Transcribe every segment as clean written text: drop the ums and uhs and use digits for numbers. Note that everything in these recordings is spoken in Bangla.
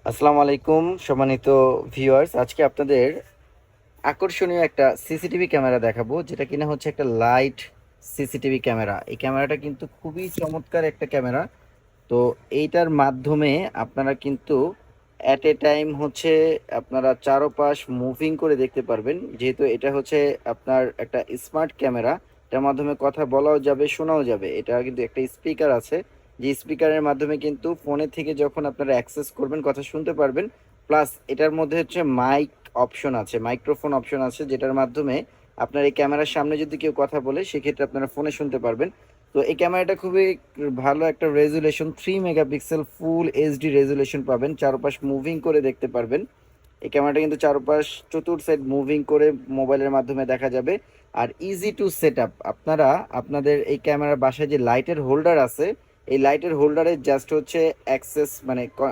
আসসালামু আলাইকুম সম্মানিত ভিউয়ার্স, আজকে আপনাদের আকর্ষণীয় একটা সিসিটিভি ক্যামেরা দেখাবো, যেটা কিনা হচ্ছে একটা লাইট সিসিটিভি ক্যামেরা। এই ক্যামেরাটা কিন্তু খুবই চমৎকার একটা ক্যামেরা। তো এইটার মাধ্যমে আপনারা কিন্তু অ্যাট এ টাইম হচ্ছে আপনারা চারপাশ মুভিং করে দেখতে পারবেন। যেহেতু এটা হচ্ছে আপনার একটা স্মার্ট ক্যামেরা, এটার মাধ্যমে কথা বলাও যাবে, শোনাও যাবে। এটা কিন্তু একটা স্পিকার আছে, যে স্পিকারের মাধ্যমে কিন্তু ফোনের থেকে যখন আপনারা অ্যাক্সেস করবেন কথা শুনতে পারবেন। প্লাস এটার মধ্যে হচ্ছে মাইক অপশন আছে, মাইক্রোফোন অপশন আছে, যেটার মাধ্যমে আপনার এই ক্যামেরার সামনে যদি কেউ কথা বলে সেক্ষেত্রে আপনারা ফোনে শুনতে পারবেন। তো এই ক্যামেরাটা খুবই ভালো একটা resolution, 3 megapixel full HD resolution পাবেন, চারপাশ মুভিং করে দেখতে পারবেন। এই ক্যামেরাটা কিন্তু চারপাশ চতুর সাইড মুভিং করে মোবাইলের মাধ্যমে দেখা যাবে। আর ইজি টু সেট আপ, আপনারা আপনাদের এই ক্যামেরার বাসায় যে লাইটের হোল্ডার আছে, এই লাইটের হোল্ডারে জাস্ট হচ্ছে অ্যাক্সেস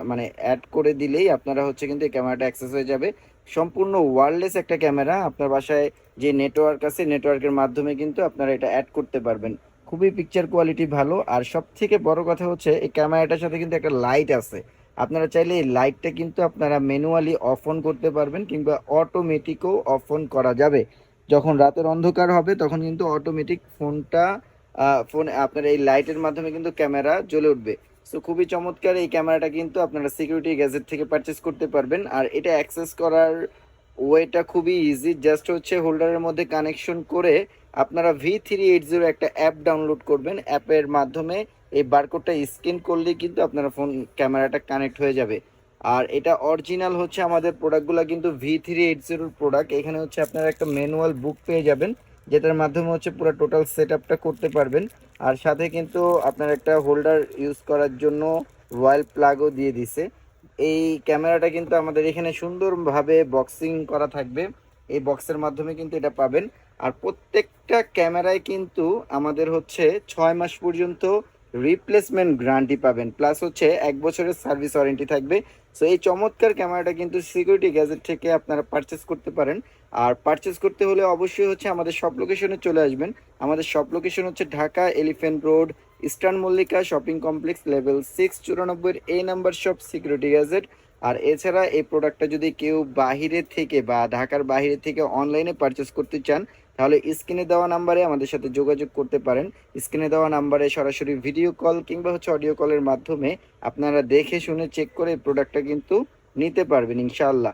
মানে অ্যাড করে দিলেই আপনারা হচ্ছে কিন্তু এই ক্যামেরাটা অ্যাক্সেস হয়ে যাবে। সম্পূর্ণ ওয়্যারলেস একটা ক্যামেরা, আপনার বাসায় যে নেটওয়ার্ক আছে নেটওয়ার্কের মাধ্যমে কিন্তু আপনারা এটা অ্যাড করতে পারবেন। খুবই পিকচার কোয়ালিটি ভালো। আর সব থেকে বড় কথা হচ্ছে এই ক্যামেরাটার সাথে কিন্তু একটা লাইট আছে। আপনারা চাইলে এই লাইটটা কিন্তু আপনারা ম্যানুয়ালি অফ অন করতে পারবেন, কিংবা অটোমেটিকও অফ অন করা যাবে। যখন রাতের অন্ধকার হবে তখন কিন্তু অটোমেটিক ফোন আপনার এই লাইটের মাধ্যমে কিন্তু ক্যামেরা জ্বলে উঠবে। সো খুবই চমৎকার এই ক্যামেরাটা, কিন্তু আপনারা সিকিউরিটি গ্যাজেট থেকে পারচেস করতে পারবেন। আর এটা অ্যাক্সেস করার ওয়েটা খুবই ইজি, জাস্ট হচ্ছে হোল্ডারের মধ্যে কানেকশন করে আপনারা V380 একটা অ্যাপ ডাউনলোড করবেন। অ্যাপের মাধ্যমে এই বারকোডটা স্ক্যান করলেই কিন্তু আপনারা ফোন ক্যামেরাটা কানেক্ট হয়ে যাবে। আর এটা অরিজিনাল হচ্ছে, আমাদের প্রোডাক্টগুলো কিন্তু V380 প্রোডাক্ট। এখানে হচ্ছে আপনারা একটা ম্যানুয়াল বুক পেয়ে যাবেন, যেটার মাধ্যমে হচ্ছে পুরো টোটাল সেট আপটা করতে পারবেন। আর সাথে কিন্তু আপনার একটা হোল্ডার ইউজ করার জন্য রয়্যাল প্লাগও দিয়ে দিছে। এই ক্যামেরাটা কিন্তু আমাদের এখানে সুন্দরভাবে বক্সিং করা থাকবে, এই বক্সের মাধ্যমে কিন্তু এটা পাবেন। আর প্রত্যেকটা ক্যামেরায় কিন্তু আমাদের হচ্ছে 6 মাস পর্যন্ত রিপ্লেসমেন্ট গ্যারান্টি পাবেন, প্লাস হচ্ছে 1 বছরের সার্ভিস ওয়ারেন্টি থাকবে। সো এই চমৎকার ক্যামেরাটা কিন্তু সিকিউরিটি গ্যাজেট থেকে আপনারা পারচেস করতে পারেন। আর পারচেস করতে হলে অবশ্যই হচ্ছে আমাদের শপ লোকেশনে চলে আসবেন। আমাদের শপ লোকেশন হচ্ছে Dhaka elephant road, eastern Mallika shopping complex, level 6 94 number shop, security gadget. আর এছাড়া এই প্রোডাক্টটা যদি কেউ বাহিরে থেকে বা ঢাকার বাহিরে থেকে অনলাইনে পারচেস করতে চান, তাহলে স্ক্রিনে দেওয়া নাম্বারে আমাদের সাথে যোগাযোগ করতে পারেন। স্ক্রিনে দেওয়া নাম্বারে সরাসরি ভিডিও কল কিংবা হচ্ছে অডিও কলের মাধ্যমে আপনারা দেখে শুনে চেক করে এই প্রোডাক্টটা কিন্তু নিতে পারবেন ইনশাআল্লাহ।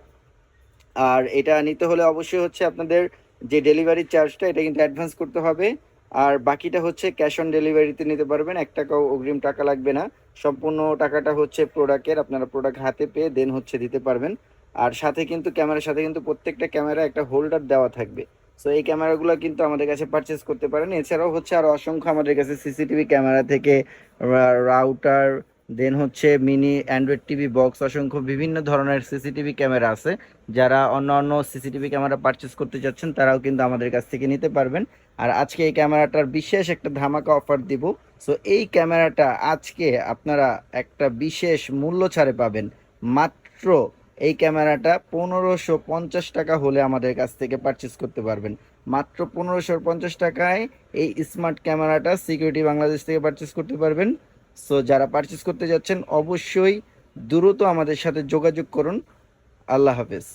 আর এটা নিতে হলে অবশ্যই হচ্ছে আপনাদের যে ডেলিভারি চার্জটা, এটা কিন্তু অ্যাডভান্স করতে হবে। আর বাকিটা হচ্ছে ক্যাশ অন ডেলিভারিতে নিতে পারবেন, 1 টাকাও অগ্রিম টাকা লাগবে না। সম্পূর্ণ টাকাটা হচ্ছে প্রোডাক্টের, আপনারা প্রোডাক্ট হাতে পেয়ে দেন হচ্ছে দিতে পারবেন। আর সাথে কিন্তু ক্যামেরার সাথে কিন্তু প্রত্যেকটা ক্যামেরা একটা হোল্ডার দেওয়া থাকবে। সো এই ক্যামেরাগুলো কিন্তু আমাদের কাছে পারচেস করতে পারেন। এছাড়াও হচ্ছে আরও অসংখ্য আমাদের কাছে সিসিটিভি ক্যামেরা থেকে রাউটার, দেন হচ্ছে মিনি অ্যান্ড্রয়েড টিভি বক্স, অসংখ্য বিভিন্ন ধরনের সিসিটিভি ক্যামেরা আছে। যারা অন্য অন্য সিসিটিভি ক্যামেরা পারচেস করতে যাচ্ছেন তারাও কিন্তু আমাদের কাছ থেকে নিতে পারবেন। আর আজকে এই ক্যামেরাটার বিশেষ একটা ধামাকা অফার দিব। সো এই ক্যামেরাটা আজকে আপনারা একটা বিশেষ মূল্য ছাড়ে পাবেন। মাত্র এই ক্যামেরাটা 1550 টাকা হলে আমাদের কাছ থেকে পারচেস করতে পারবেন। মাত্র 1550 টাকায় এই স্মার্ট ক্যামেরাটা সিকিউরিটি বাংলাদেশ থেকে পারচেস করতে পারবেন। সো যারা পারচেস করতে যাচ্ছেন অবশ্যই দ্রুত আমাদের সাথে যোগাযোগ করুন। আল্লাহ হাফেজ।